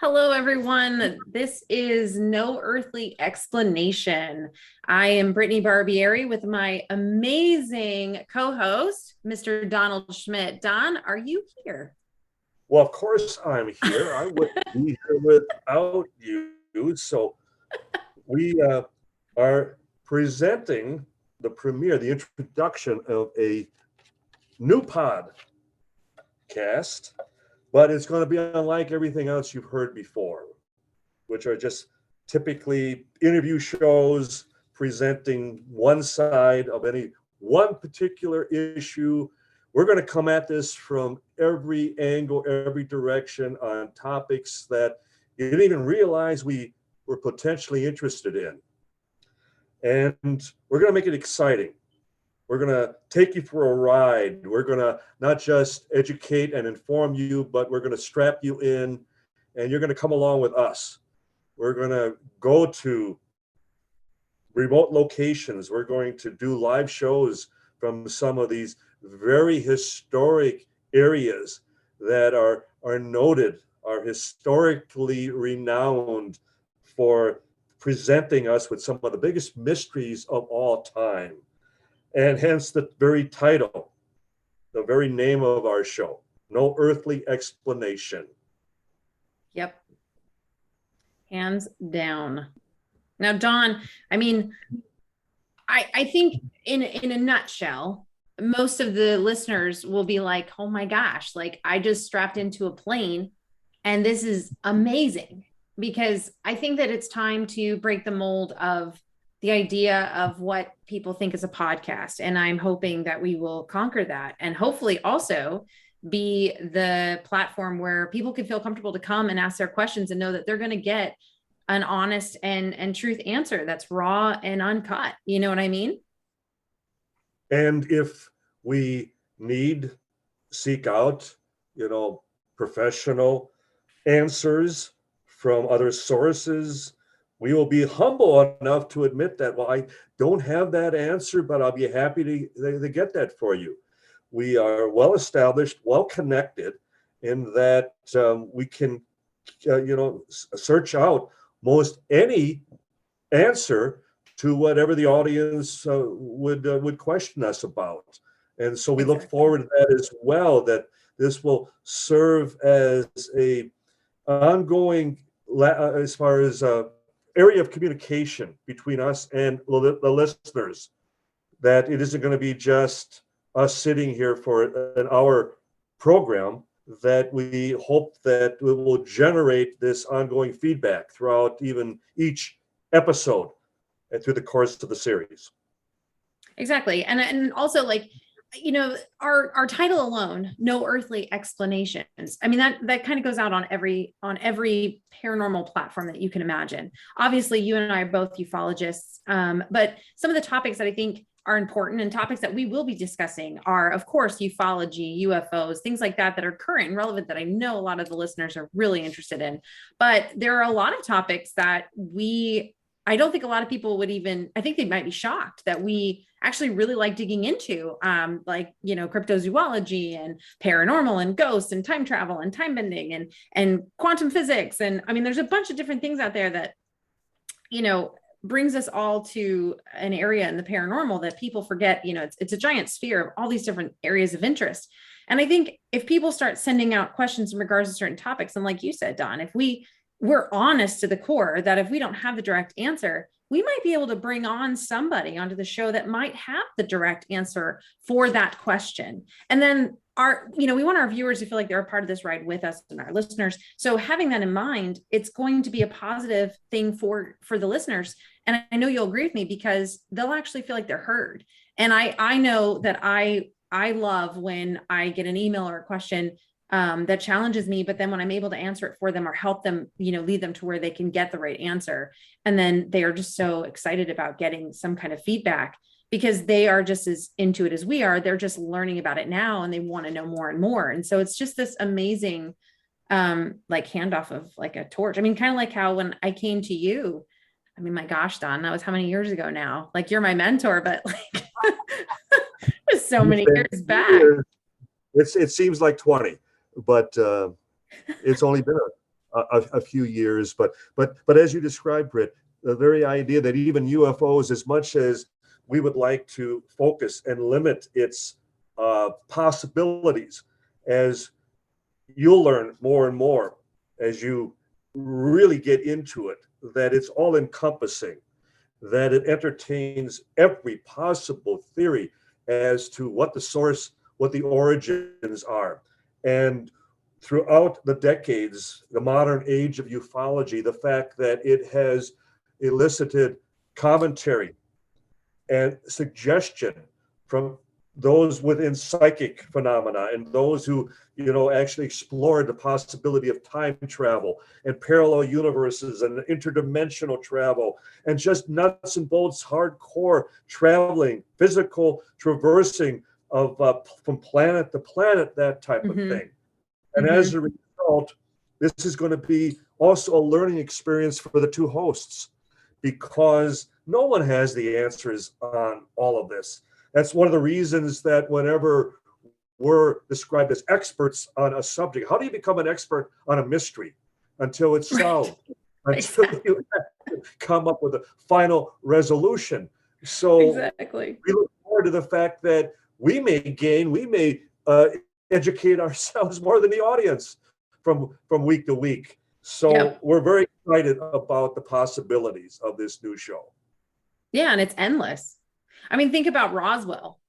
Hello, everyone. This is No Earthly Explanation. I am Brittany Barbieri with my amazing co-host, Mr. Donald Schmitt. Don, are you here? Well, of course I'm here. I wouldn't be here without you. So we are presenting the premiere, the introduction of a new podcast, but it's going to be unlike everything else you've heard before, which are just typically interview shows presenting one side of any one particular issue. We're going to come at this from every angle, every direction on topics that you didn't even realize we were potentially interested in. And we're going to make it exciting. We're going to take you for a ride. We're going to not just educate and inform you, but we're going to strap you in and you're going to come along with us. We're going to go to remote locations. We're going to do live shows from some of these very historic areas that are noted, are historically renowned for presenting us with some of the biggest mysteries of all time. And hence the very title, the very name of our show, No Earthly Explanation. Yep. Hands down. Now, Don, I mean, I think in a nutshell, most of the listeners will be like, oh my gosh, like I just strapped into a plane and this is amazing, because I think that it's time to break the mold of the idea of what people think is a podcast. And I'm hoping that we will conquer that and hopefully also be the platform where people can feel comfortable to come and ask their questions and know that they're going to get an honest and truth answer that's raw and uncut. You know what I mean? And if we seek out, professional answers from other sources, we will be humble enough to admit that, well, I don't have that answer, but I'll be happy to get that for you. We are well established, well connected in that we can, search out most any answer to whatever the audience would question us about. And so we look forward to that as well, that this will serve as a ongoing, as far as area of communication between us and the listeners, that it isn't going to be just us sitting here for an hour program, that we hope that it will generate this ongoing feedback throughout even each episode and through the course of the series. Exactly. And also, like, our title alone, No Earthly Explanations. I mean, that kind of goes out on every paranormal platform that you can imagine. Obviously, you and I are both ufologists, but some of the topics that I think are important and topics that we will be discussing are, of course, ufology, UFOs, things like that are current and relevant that I know a lot of the listeners are really interested in. But there are a lot of topics that I don't think a lot of people would even, I think they might be shocked that we actually really like digging into, like, cryptozoology and paranormal and ghosts and time travel and time bending and quantum physics. And I mean, there's a bunch of different things out there that, brings us all to an area in the paranormal that people forget. It's a giant sphere of all these different areas of interest. And I think if people start sending out questions in regards to certain topics, and like you said, Don, if we're honest to the core, that if we don't have the direct answer, we might be able to bring on somebody onto the show that might have the direct answer for that question. And then we want our viewers to feel like they're a part of this ride with us and our listeners. So having that in mind, it's going to be a positive thing for the listeners. And I know you'll agree with me, because they'll actually feel like they're heard. And I know that I love when I get an email or a question that challenges me, but then when I'm able to answer it for them or help them, lead them to where they can get the right answer. And then they are just so excited about getting some kind of feedback, because they are just as into it as we are. They're just learning about it now and they want to know more and more. And so it's just this amazing, like handoff of like a torch. I mean, kind of like how when I came to you, I mean, my gosh, Don, that was how many years ago now? Like, you're my mentor, but like it was so many years back. It seems like 20. But it's only been a few years. But as you described, Britt, the very idea that even UFOs, as much as we would like to focus and limit its possibilities, as you'll learn more and more as you really get into it, that it's all encompassing, that it entertains every possible theory as to what the source, what the origins are. And throughout the decades, the modern age of ufology, the fact that it has elicited commentary and suggestion from those within psychic phenomena and those who, actually explored the possibility of time travel and parallel universes and interdimensional travel and just nuts and bolts, hardcore traveling, physical traversing of from planet to planet, that type of thing. And as a result, this is going to be also a learning experience for the two hosts, because no one has the answers on all of this. That's one of the reasons that whenever we're described as experts on a subject, how do you become an expert on a mystery until it's solved, until you come up with a final resolution? So we look forward to the fact that we may educate ourselves more than the audience from week to week. So we're very excited about the possibilities of this new show. Yeah, and it's endless. I mean, think about Roswell.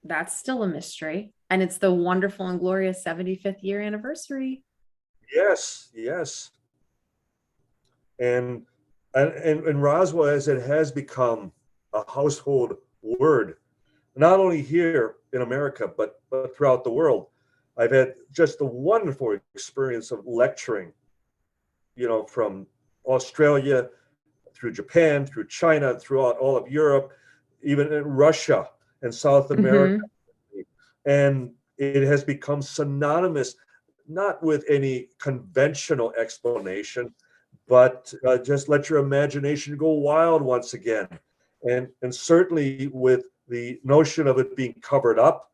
That's still a mystery. And it's the wonderful and glorious 75th year anniversary. Yes. And Roswell, as it has become a household word, not only here in America, but throughout the world. I've had just a wonderful experience of lecturing, from Australia through Japan, through China, throughout all of Europe, even in Russia and South America. And it has become synonymous, not with any conventional explanation, but just let your imagination go wild once again. And certainly with the notion of it being covered up,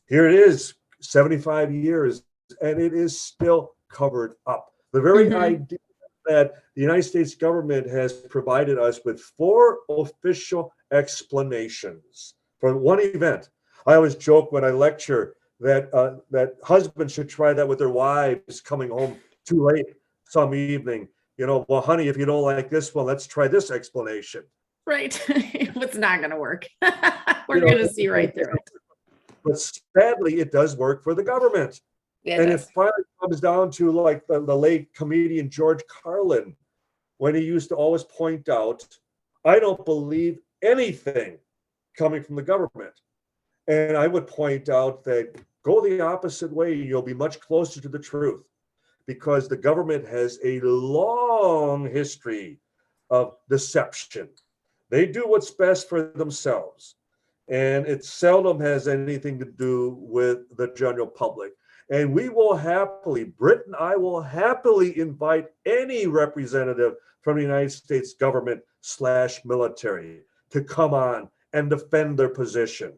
here it is, 75 years, and it is still covered up. The very idea that the United States government has provided us with 4 official explanations for one event. I always joke when I lecture that husbands should try that with their wives coming home too late some evening. Well, honey, if you don't like this one, let's try this explanation. Right. It's not going to work. We're going to see right through it. But sadly, it does work for the government. It finally comes down to like the late comedian George Carlin, when he used to always point out, I don't believe anything coming from the government. And I would point out that go the opposite way, you'll be much closer to the truth, because the government has a long history of deception. They do what's best for themselves, and it seldom has anything to do with the general public. And we will happily, Britt and I will happily invite any representative from the United States government / military to come on and defend their position.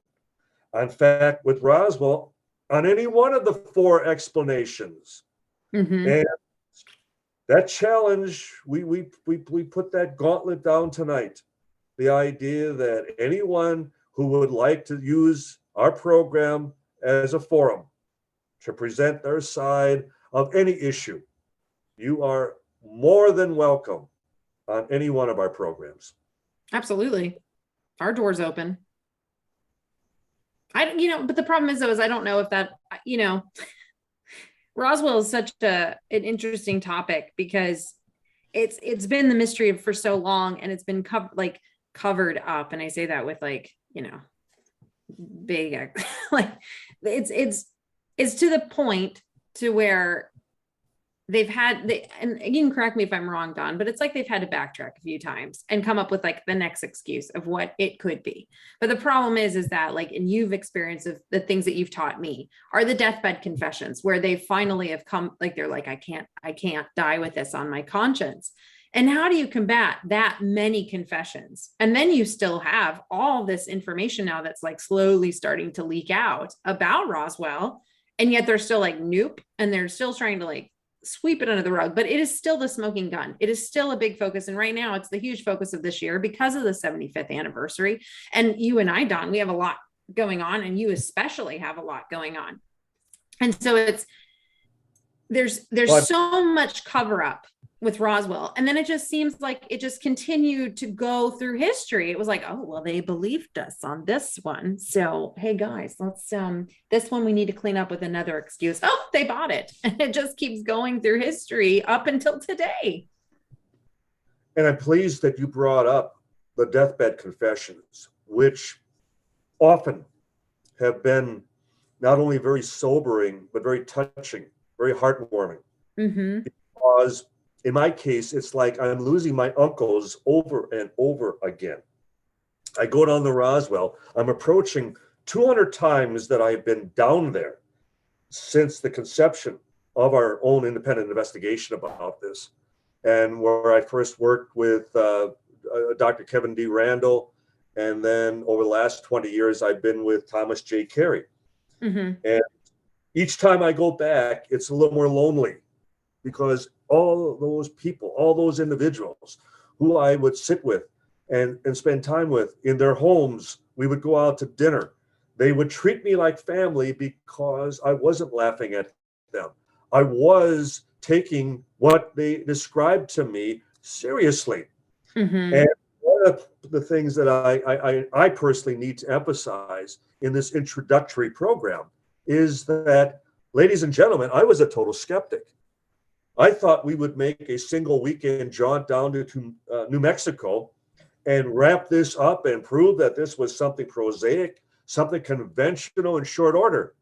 In fact, with Roswell, on any one of the 4 explanations. And that challenge, we put that gauntlet down tonight. The idea that anyone who would like to use our program as a forum to present their side of any issue, you are more than welcome on any one of our programs. Absolutely. Our door's open. But the problem is, though, is I don't know if that, Roswell is such an interesting topic, because it's been the mystery for so long, and it's been covered up. And I say that with big, it's to the point to where they've had, and you can correct me if I'm wrong, Don, but it's like they've had to backtrack a few times and come up with the next excuse of what it could be. But the problem is that and you've experienced of the things that you've taught me are the deathbed confessions, where they finally have come, they're like, I can't die with this on my conscience. And how do you combat that many confessions? And then you still have all this information now that's slowly starting to leak out about Roswell. And yet they're still nope. And they're still trying to sweep it under the rug, but it is still the smoking gun. It is still a big focus. And right now it's the huge focus of this year because of the 75th anniversary. And you and I, Don, we have a lot going on, and you especially have a lot going on. And so there's so much cover up with Roswell. And then it just seems like it just continued to go through history. It was like, oh, well, they believed us on this one. So, hey guys, let's, this one we need to clean up with another excuse. Oh, they bought it. And it just keeps going through history up until today. And I'm pleased that you brought up the deathbed confessions, which often have been not only very sobering, but very touching, very heartwarming. Mm-hmm. Because in my case, it's like I'm losing my uncles over and over again. I go down to Roswell. I'm approaching 200 times that I've been down there since the conception of our own independent investigation about this. And where I first worked with Dr. Kevin D. Randall. And then over the last 20 years, I've been with Thomas J. Carey. Mm-hmm. And each time I go back, it's a little more lonely, because all those people, all those individuals who I would sit with and spend time with in their homes, we would go out to dinner. They would treat me like family because I wasn't laughing at them. I was taking what they described to me seriously. Mm-hmm. And one of the things that I personally need to emphasize in this introductory program is that, ladies and gentlemen, I was a total skeptic. I thought we would make a single weekend jaunt down to New Mexico and wrap this up and prove that this was something prosaic, something conventional in short order.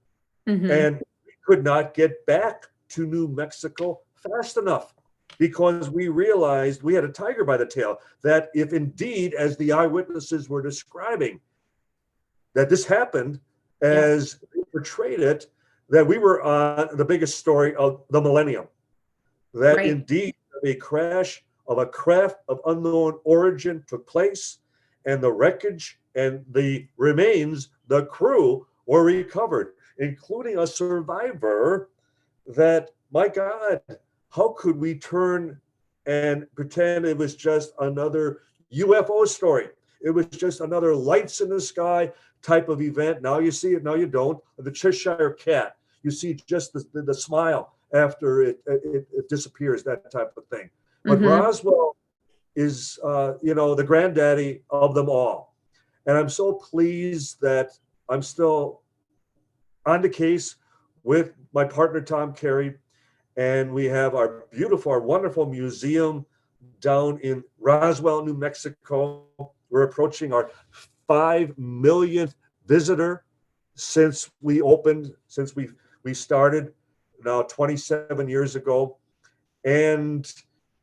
Mm-hmm. And we could not get back to New Mexico fast enough, because we realized we had a tiger by the tail, that if indeed, as the eyewitnesses were describing, that this happened as they portrayed it, that we were on the biggest story of the millennium. That Right. Indeed a crash of a craft of unknown origin took place, and the wreckage and the remains, the crew, were recovered, including a survivor that, my God, how could we turn and pretend it was just another UFO story? It was just another lights in the sky type of event. Now you see it, now you don't. The Cheshire Cat, you see just the smile after it disappears, that type of thing. But Mm-hmm. Roswell is, the granddaddy of them all. And I'm so pleased that I'm still on the case with my partner, Tom Carey. And we have our wonderful museum down in Roswell, New Mexico. We're approaching our 5 millionth visitor since we opened, since we started now 27 years ago. And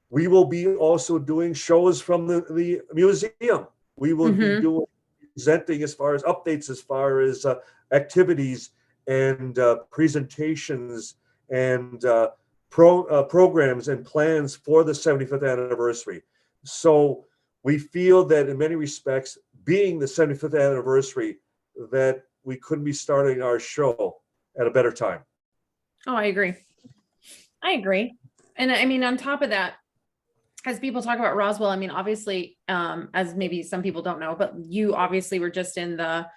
we will be also doing shows from the museum. We will Mm-hmm. be presenting as far as updates, as far as activities and presentations and programs and plans for the 75th anniversary. So we feel that in many respects, being the 75th anniversary, that we couldn't be starting our show at a better time. Oh, I agree. And I mean, on top of that, as people talk about Roswell, I mean, obviously, as maybe some people don't know, but you obviously were just in the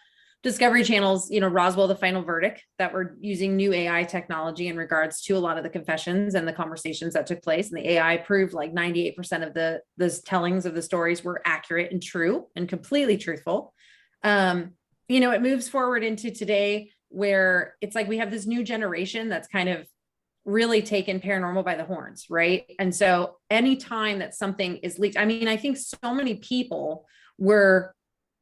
Discovery Channel's, Roswell, the Final Verdict, that we're using new AI technology in regards to a lot of the confessions and the conversations that took place. And the AI proved like 98% of the tellings of the stories were accurate and true and completely truthful. It moves forward into today, where it's like we have this new generation that's kind of really taken paranormal by the horns, right? And so anytime that something is leaked, I mean, I think so many people were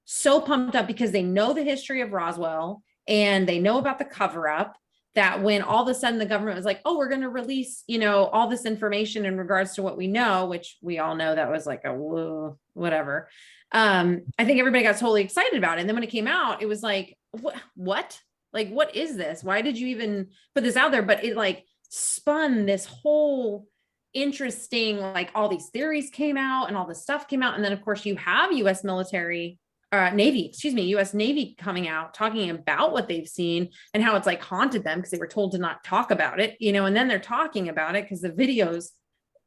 so pumped up because they know the history of Roswell and they know about the cover up, that when all of a sudden the government was like, oh, we're going to release, all this information in regards to what we know, which we all know that was like a whoa, whatever. I think everybody got totally excited about it. And then when it came out, it was like, what? Like, what is this? Why did you even put this out there? But it like spun this whole interesting, like all these theories came out and all this stuff came out. And then of course you have US military US Navy coming out talking about what they've seen and how it's like haunted them because they were told to not talk about it, and then they're talking about it because the videos,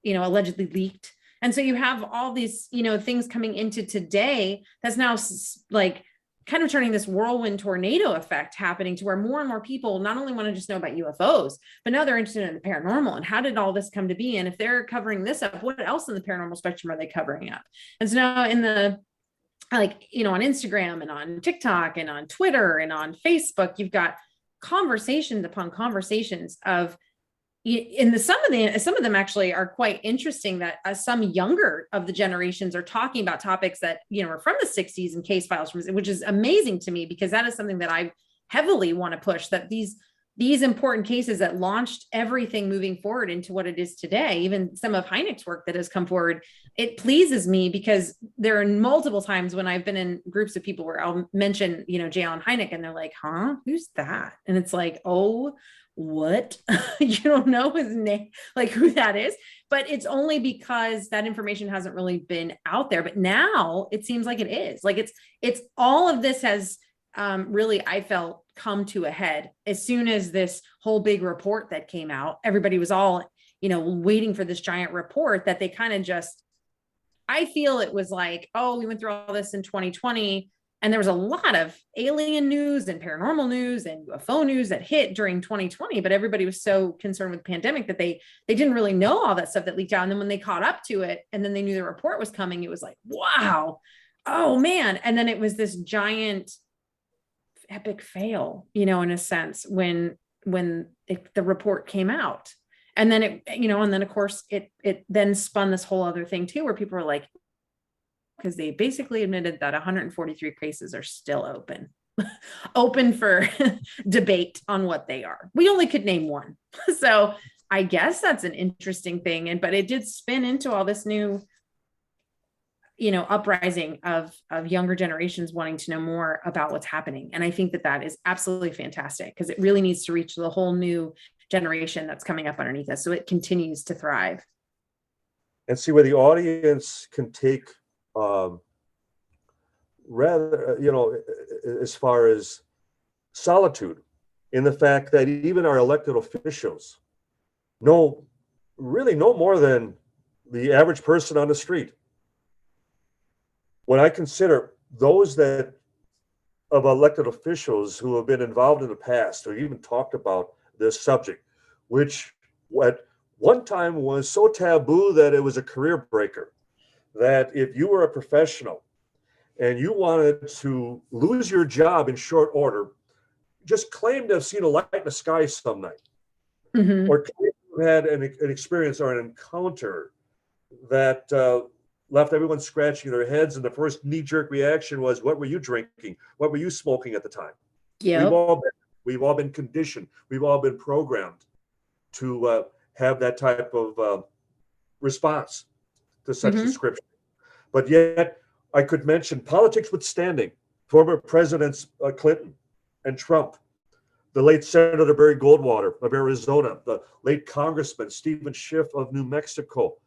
allegedly leaked. And so you have all these, things coming into today that's now like kind of turning this whirlwind tornado effect happening to where more and more people not only want to just know about UFOs, but now they're interested in the paranormal and how did all this come to be? And if they're covering this up, what else in the paranormal spectrum are they covering up? And so now in the, on Instagram and on TikTok and on Twitter and on Facebook, you've got conversations upon conversations of, some of them actually are quite interesting that some younger of the generations are talking about topics that, are from the 60s and case files which is amazing to me because that is something that I heavily want to push, that these important cases that launched everything moving forward into what it is today, even some of Hynek's work that has come forward, it pleases me because there are multiple times when I've been in groups of people where I'll mention, J. Allen Hynek and they're like, huh, who's that? And it's like, oh, what? You don't know his name, like who that is, but it's only because that information hasn't really been out there. But now it seems like it is. Like it's all of this has really, I felt, come to a head as soon as this whole big report that came out. Everybody was all, waiting for this giant report that they kind of just, I feel it was like, oh, we went through all this in 2020. And there was a lot of alien news and paranormal news and UFO news that hit during 2020, but everybody was so concerned with the pandemic that they didn't really know all that stuff that leaked out. And then when they caught up to it and then they knew the report was coming, it was like, wow, oh man. And then it was this giant epic fail, in a sense, when the report came out. And then and then of course it then spun this whole other thing too, where people were like, because they basically admitted that 143 cases are still open for debate on what they are. We only could name one. So I guess that's an interesting thing. But it did spin into all this new, uprising of younger generations wanting to know more about what's happening. And I think that is absolutely fantastic because it really needs to reach the whole new generation that's coming up underneath us. So it continues to thrive. And see where the audience can take rather, as far as solitude, in the fact that even our elected officials really know more than the average person on the street. When I consider those of elected officials who have been involved in the past or even talked about this subject, which at one time was so taboo that it was a career breaker, that if you were a professional and you wanted to lose your job in short order, just claim to have seen a light in the sky some night, or claim to have had an experience or an encounter that left everyone scratching their heads. And the first knee-jerk reaction was, what were you drinking? What were you smoking at the time? Yeah, we've all been conditioned. We've all been programmed to have that type of response to such description. But yet, I could mention, politics withstanding, former Presidents Clinton and Trump, the late Senator Barry Goldwater of Arizona, the late Congressman Stephen Schiff of New Mexico,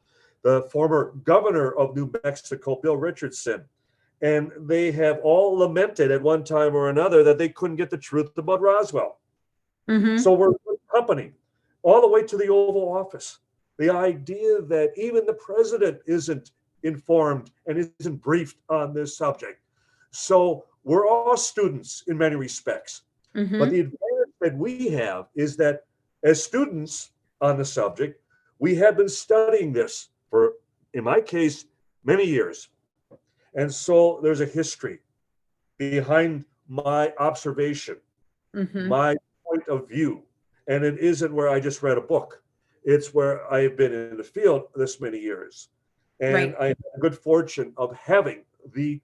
the former governor of New Mexico, Bill Richardson. And they have all lamented at one time or another that they couldn't get the truth about Roswell. So we're good company, all the way to the Oval Office. The idea that even the president isn't informed and isn't briefed on this subject. So we're all students in many respects. But the advantage that we have is that as students on the subject, we have been studying this for, in my case, many years. And so there's a history behind my observation, my point of view. And it isn't where I just read a book. It's where I've been in the field this many years. And I have the good fortune of having the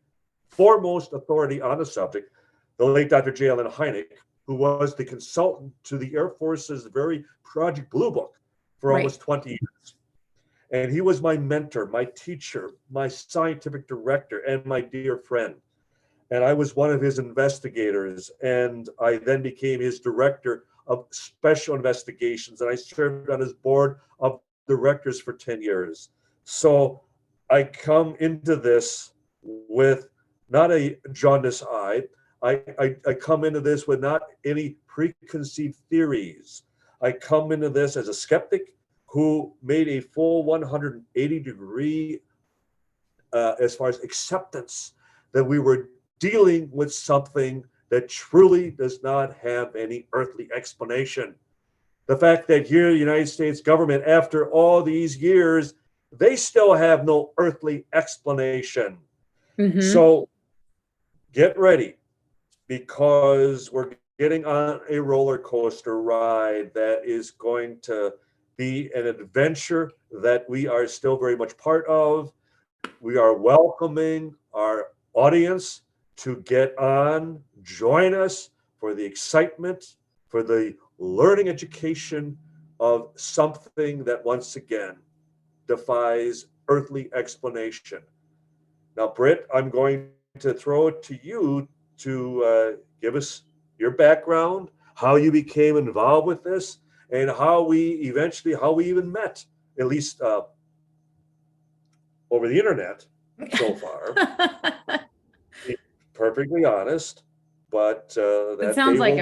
foremost authority on the subject, the late Dr. J. Allen Hynek, who was the consultant to the Air Force's very Project Blue Book for almost 20 years. And he was my mentor, my teacher, my scientific director, and my dear friend. And I was one of his investigators. And I then became his director of special investigations. And I served on his board of directors for 10 years. So I come into this with not a jaundiced eye. I come into this with not any preconceived theories. I come into this as a skeptic who made a full 180-degree as far as acceptance that we were dealing with something that truly does not have any earthly explanation. The fact that here, the United States government, after all these years, they still have no earthly explanation. Mm-hmm. So get ready, because we're getting on a roller coaster ride that is going to be an adventure that we are still very much part of. We are welcoming our audience to get on, join us for the excitement, for the learning education of something that once again defies earthly explanation. Now, Britt, I'm going to throw it to you to give us your background, how you became involved with this, and how we even met, at least over the internet so far. Be perfectly honest, but It sounds like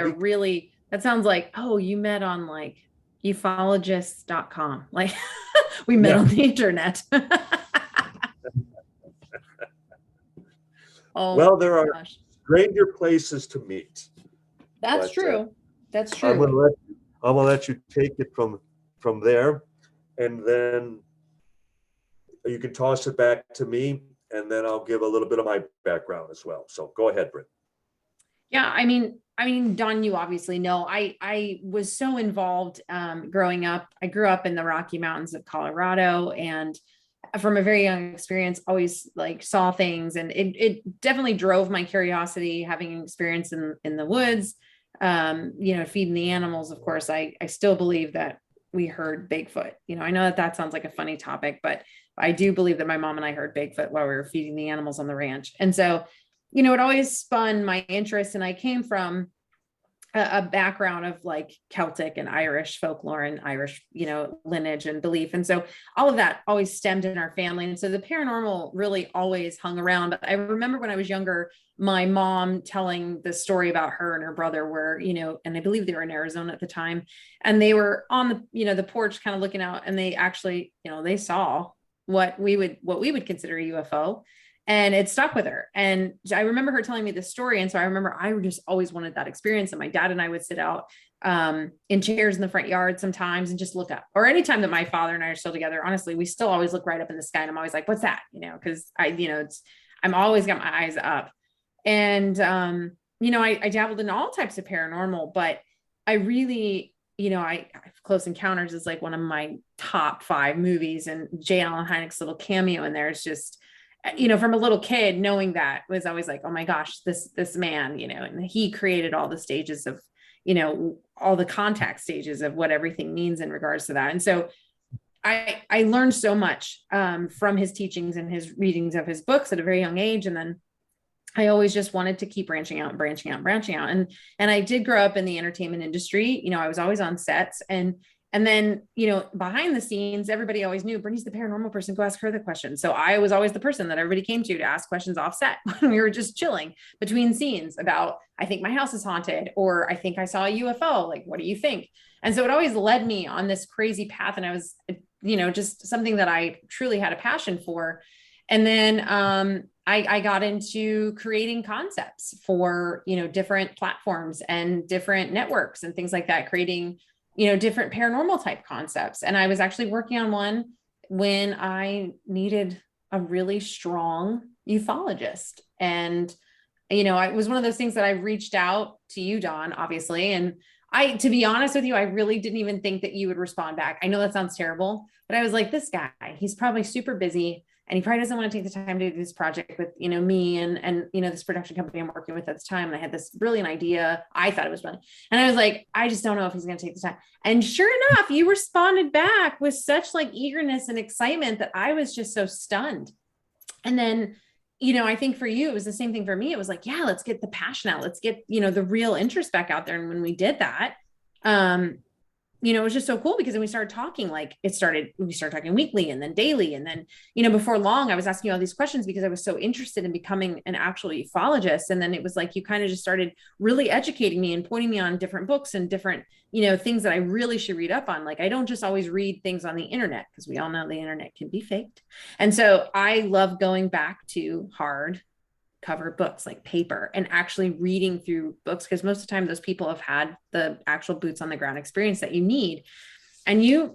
that sounds like, oh, you met on like ufologists.com. Like we met on the internet. Oh, well, there are stranger places to meet. That's true. That's true. I'm gonna let you take it from there, and then you can toss it back to me, and then I'll give a little bit of my background as well. So go ahead, Britt. Yeah, I mean, Don, you obviously know I was so involved growing up. I grew up in the Rocky Mountains of Colorado, and from a very young experience, always like saw things, and it definitely drove my curiosity, having experience in the woods, feeding the animals. Of course, I still believe that we heard Bigfoot. I know that sounds like a funny topic, but I do believe that my mom and I heard Bigfoot while we were feeding the animals on the ranch. And so, it always spun my interest, and I came from a background of like Celtic and Irish folklore and Irish, lineage and belief. And so all of that always stemmed in our family. And so the paranormal really always hung around. But I remember when I was younger, my mom telling the story about her and her brother were, and I believe they were in Arizona at the time, and they were on the porch kind of looking out, and they actually, they saw what we would consider a UFO. And it stuck with her. And I remember her telling me this story. And so I remember I just always wanted that experience. And my dad and I would sit out in chairs in the front yard sometimes and just look up. Or anytime that my father and I are still together, honestly, we still always look right up in the sky. And I'm always like, what's that? Because I'm always got my eyes up. And, I dabbled in all types of paranormal, but I really, Close Encounters is like one of my top 5 movies, and J. Allen Hynek's little cameo in there is just, from a little kid, knowing that was always like, oh my gosh, this man, and he created all the stages of, all the contact stages of what everything means in regards to that. And so I learned so much from his teachings and his readings of his books at a very young age. And then I always just wanted to keep branching out. And I did grow up in the entertainment industry. I was always on sets, and then, behind the scenes, everybody always knew Brittany's the paranormal person, go ask her the question. So I was always the person that everybody came to ask questions off set when we were just chilling between scenes about, I think my house is haunted, or I think I saw a UFO. Like, what do you think? And so it always led me on this crazy path. And I was, just something that I truly had a passion for. And then I got into creating concepts for, different platforms and different networks and things like that, creating different paranormal type concepts. And I was actually working on one when I needed a really strong ufologist. And, it was one of those things that I reached out to you, Don, obviously. And to be honest with you, I really didn't even think that you would respond back. I know that sounds terrible, but I was like, this guy, he's probably super busy, and he probably doesn't want to take the time to do this project with, me and this production company I'm working with at the time. And I had this brilliant idea. I thought it was brilliant. And I was like, I just don't know if he's going to take the time. And sure enough, you responded back with such like eagerness and excitement that I was just so stunned. And then, I think for you, it was the same thing for me. It was like, yeah, let's get the passion out. Let's get, the real interest back out there. And when we did that, it was just so cool because then we started talking, like we started talking weekly and then daily. And then, before long, I was asking you all these questions because I was so interested in becoming an actual ufologist. And then it was like, you kind of just started really educating me and pointing me on different books and different, things that I really should read up on. Like, I don't just always read things on the internet, because we all know the internet can be faked. And so I love going back to hard cover books, like paper, and actually reading through books, because most of the time those people have had the actual boots on the ground experience that you need. And you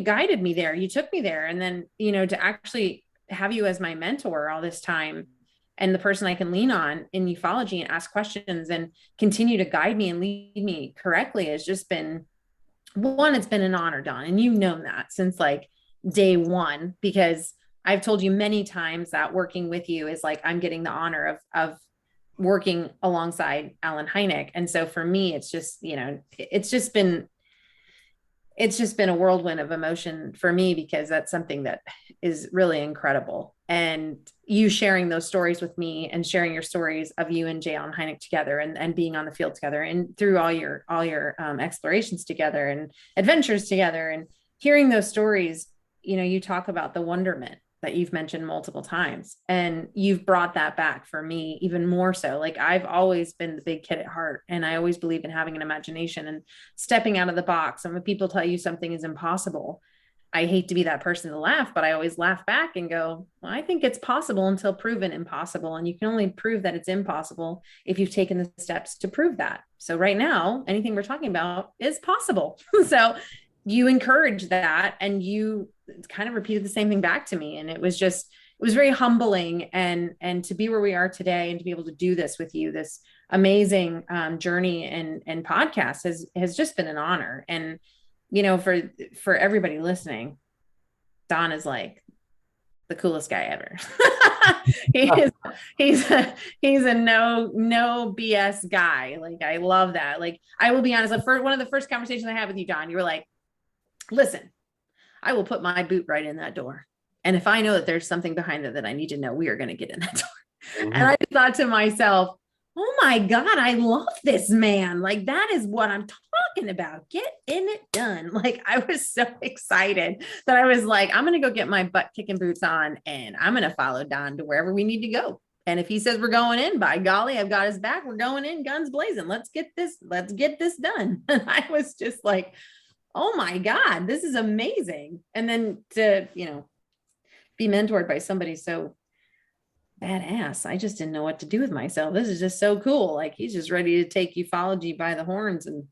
guided me there, you took me there. And then, to actually have you as my mentor all this time, and the person I can lean on in ufology and ask questions and continue to guide me and lead me correctly, has just been one, it's been an honor, Don. And you've known that since like day one, because I've told you many times that working with you is like, I'm getting the honor of working alongside Alan Hynek. And so for me, it's just, it's just been a whirlwind of emotion for me, because that's something that is really incredible. And you sharing those stories with me, and sharing your stories of you and Jay Alan Hynek together, and being on the field together, and through all your explorations together and adventures together, and hearing those stories, you talk about the wonderment that you've mentioned multiple times, and you've brought that back for me even more so. Like, I've always been the big kid at heart, and I always believe in having an imagination and stepping out of the box. And when people tell you something is impossible, I hate to be that person to laugh, but I always laugh back and go, well, I think it's possible until proven impossible. And you can only prove that it's impossible if you've taken the steps to prove that. So right now, anything we're talking about is possible. So you encourage that, and you kind of repeated the same thing back to me. And it was very humbling, and to be where we are today, and to be able to do this with you, this amazing journey and podcast has just been an honor. And, for everybody listening, Don is like the coolest guy ever. he's a no BS guy. Like, I love that. Like, I will be honest, one of the first conversations I had with you, Don, you were like, listen, I will put my boot right in that door. And if I know that there's something behind it that I need to know, we are going to get in that door. Mm-hmm. And I thought to myself, oh my God, I love this man. Like, that is what I'm talking about. Get in it done. Like, I was so excited that I was like, I'm going to go get my butt kicking boots on, and I'm going to follow Don to wherever we need to go. And if he says we're going in, by golly, I've got his back. We're going in, guns blazing. Let's get this done. And I was just like, oh my God, this is amazing. And then to, be mentored by somebody so badass, I just didn't know what to do with myself. This is just so cool. Like, he's just ready to take ufology by the horns. And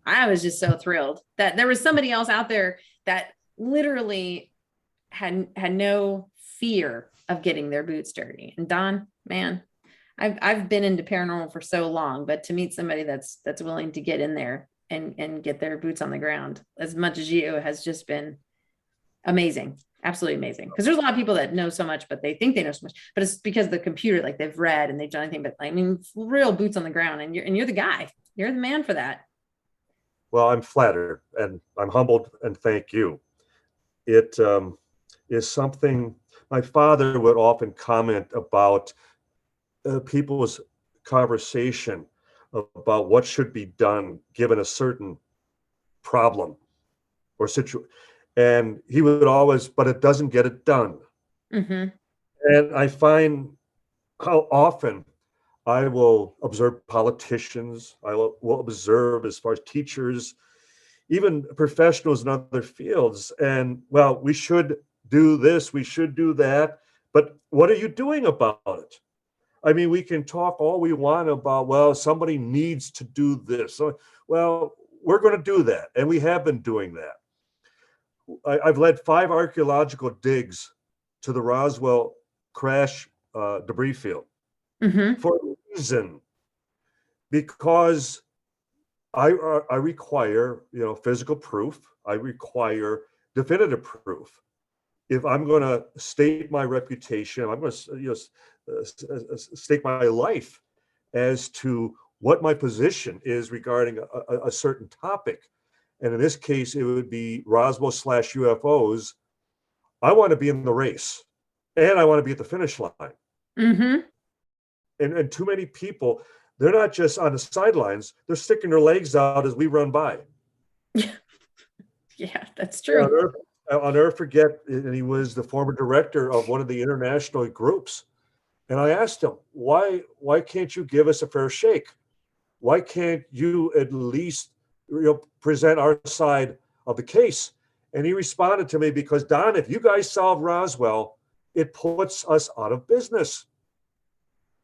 I was just so thrilled that there was somebody else out there that literally had no fear of getting their boots dirty. And Don, man, I've been into paranormal for so long, but to meet somebody that's willing to get in there and get their boots on the ground as much as you has just been amazing. Absolutely amazing. Because there's a lot of people that know so much, but they think they know so much, but it's because of the computer, like they've read and they've done anything, but I mean, real boots on the ground, and you're the guy, you're the man for that. Well, I'm flattered and I'm humbled, and thank you. It is something my father would often comment about people's conversation about what should be done given a certain problem or situation. And he would always, but it doesn't get it done. Mm-hmm. And I find how often I will observe politicians, I will observe as far as teachers, even professionals in other fields. And, well, we should do this, we should do that. But what are you doing about it? I mean, we can talk all we want about, well, somebody needs to do this. So, well, we're going to do that. And we have been doing that. I've led 5 archaeological digs to the Roswell crash debris field for a reason, because I require, physical proof. I require definitive proof. If I'm going to state my reputation, I'm going to stake my life as to what my position is regarding a certain topic. And in this case, it would be Roswell/UFOs. I want to be in the race, and I want to be at the finish line. Mm-hmm. And too many people, they're not just on the sidelines, they're sticking their legs out as we run by. Yeah, that's I'll true. I'll never forget, and he was the former director of one of the international groups. And I asked him, why can't you give us a fair shake? Why can't you at least present our side of the case? And he responded to me, because Don, if you guys solve Roswell, it puts us out of business.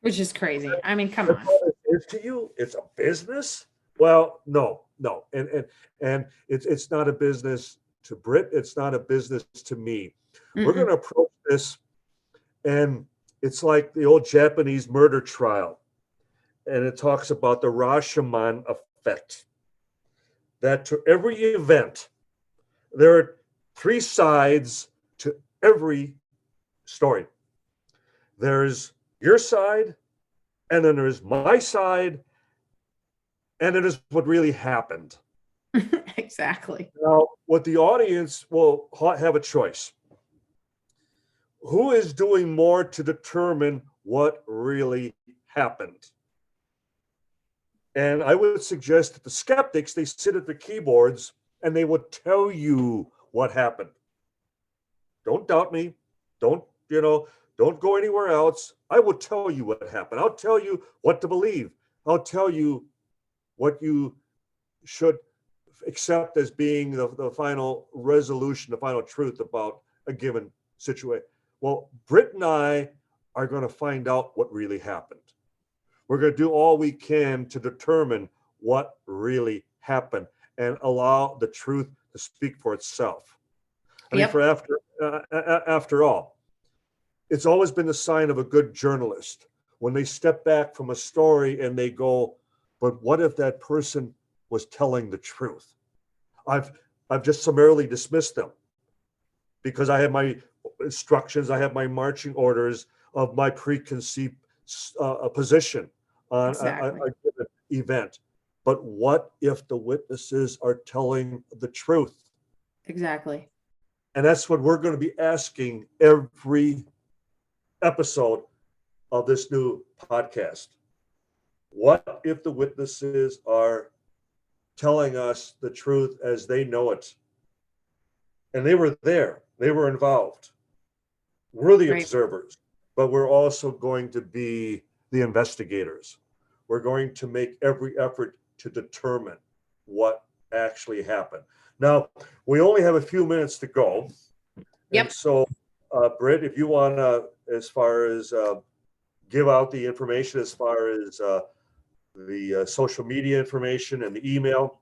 Which is crazy. I mean, come That's on. all it is to you. It's a business. Well, no, no, and it's not a business to Brit. It's not a business to me. We're going Mm-mm. to approach this, and it's like the old Japanese murder trial, and it talks about the Rashomon effect. That to every event, there are three sides to every story. There's your side, and then there's my side, and it is what really happened. Exactly. Now, what the audience will have a choice. Who is doing more to determine what really happened? And I would suggest that the skeptics, they sit at the keyboards and they would tell you what happened. Don't doubt me. Don't, don't go anywhere else. I will tell you what happened. I'll tell you what to believe. I'll tell you what you should accept as being the final resolution, the final truth about a given situation. Well, Britt and I are going to find out what really happened. We're going to do all we can to determine what really happened and allow the truth to speak for itself. I mean, Yep. after all, it's always been the sign of a good journalist when they step back from a story and they go, but what if that person was telling the truth? I've just summarily dismissed them because I have my instructions, I have my marching orders of my preconceived position on Exactly. a given event. But what if the witnesses are telling the truth? Exactly. And that's what we're going to be asking every episode of this new podcast. What if the witnesses are telling us the truth as they know it? And they were there, they were involved. We're the Right. observers, but we're also going to be the investigators. We're going to make every effort to determine what actually happened. Now, we only have a few minutes to go. And Yep. so, Britt, if you want to, as far as give out the information, as far as the social media information and the email.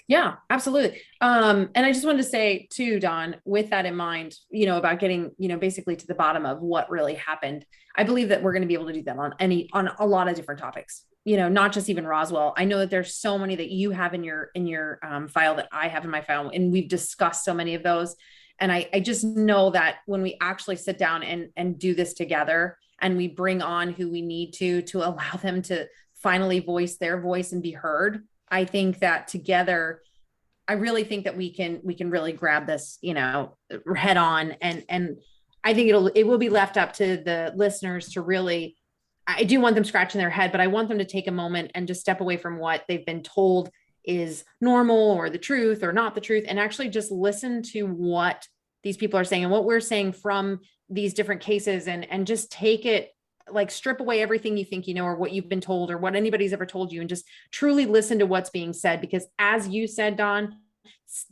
Yeah, absolutely. And I just wanted to say too, Don, with that in mind, about getting, basically to the bottom of what really happened. I believe that we're going to be able to do that on a lot of different topics, not just even Roswell. I know that there's so many that you have in your file that I have in my file, and we've discussed so many of those. And I just know that when we actually sit down and do this together, and we bring on who we need to allow them to finally voice their voice and be heard, I think that together, I really think that we can really grab this, head on, and I think it will be left up to the listeners to really. I do want them scratching their head, but I want them to take a moment and just step away from what they've been told is normal or the truth or not the truth, and actually just listen to what these people are saying and what we're saying from these different cases, and just take it, like, strip away everything you think or what you've been told or what anybody's ever told you, and just truly listen to what's being said. Because as you said, Don,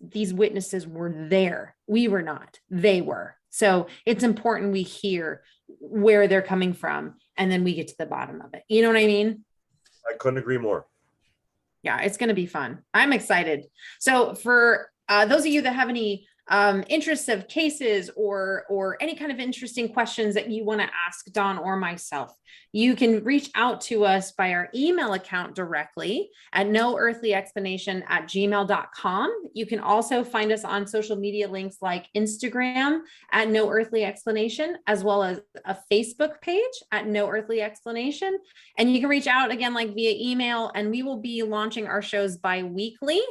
these witnesses were there. We were not. They were. So it's important we hear where they're coming from, and then we get to the bottom of it. You know what I mean? I couldn't agree more. Yeah, it's going to be fun. I'm excited. So for those of you that have any interests of cases or any kind of interesting questions that you want to ask Don or myself, you can reach out to us by our email account directly at noearthlyexplanation@gmail.com. You can also find us on social media links like Instagram at No Earthly Explanation, as well as a Facebook page at No Earthly Explanation. And you can reach out again, like via email, and we will be launching our shows bi-weekly.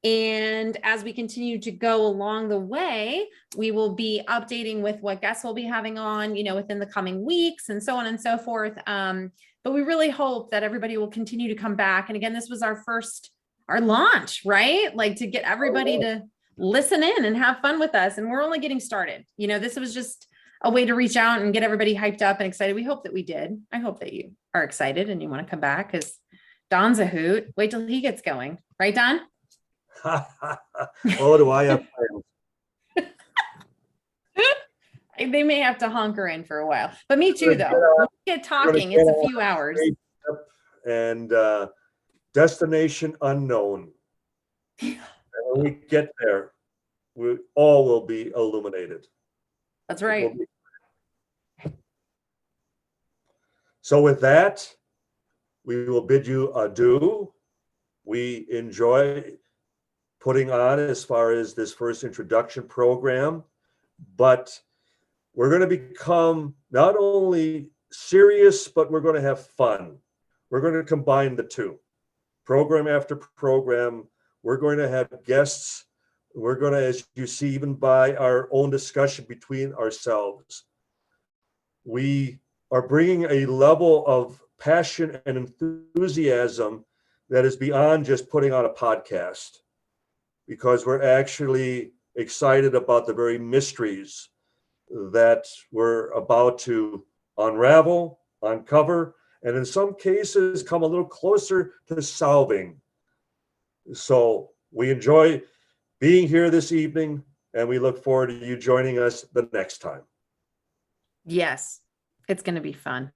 And as we continue to go along the way, we will be updating with what guests we'll be having on, within the coming weeks, and so on and so forth. But we really hope that everybody will continue to come back. And again, this was our first our launch, right? Like to get everybody to listen in and have fun with us. And we're only getting started. You know, this was just a way to reach out and get everybody hyped up and excited. We hope that we did. I hope that you are excited and you want to come back because Don's a hoot. Wait till he gets going. Right, Don? Oh, do I have plans? They may have to hunker in for a while, but me too, though. When we get talking, it's a few hours. And destination unknown. And when we get there, we all will be illuminated. That's right. So with that, we will bid you adieu. We enjoy putting on as far as this first introduction program, but we're going to become not only serious, but we're going to have fun. We're going to combine the two. Program after program, we're going to have guests. We're going to, as you see, even by our own discussion between ourselves, we are bringing a level of passion and enthusiasm that is beyond just putting on a podcast, because we're actually excited about the very mysteries that we're about to unravel, uncover, and in some cases come a little closer to solving. So we enjoy being here this evening, and we look forward to you joining us the next time. Yes, it's going to be fun.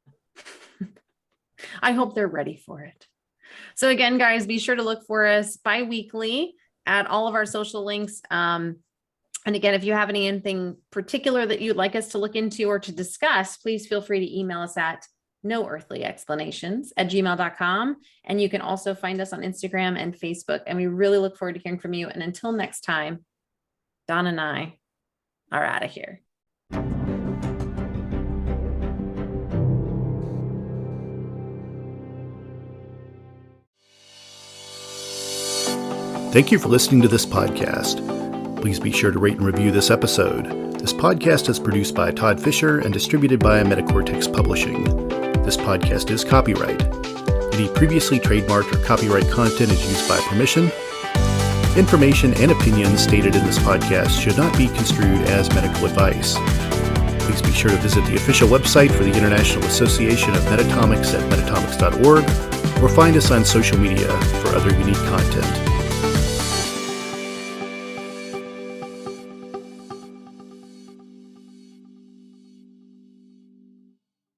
I hope they're ready for it. So again, guys, be sure to look for us bi-weekly at all of our social links. And again, if you have anything particular that you'd like us to look into or to discuss, please feel free to email us at noearthlyexplanations@gmail.com. And you can also find us on Instagram and Facebook. And we really look forward to hearing from you. And until next time, Don and I are out of here. Thank you for listening to this podcast. Please be sure to rate and review this episode. This podcast is produced by Todd Fisher and distributed by Metacortex Publishing. This podcast is copyright. Any previously trademarked or copyright content is used by permission. Information and opinions stated in this podcast should not be construed as medical advice. Please be sure to visit the official website for the International Association of Metatomics at metatomics.org or find us on social media for other unique content.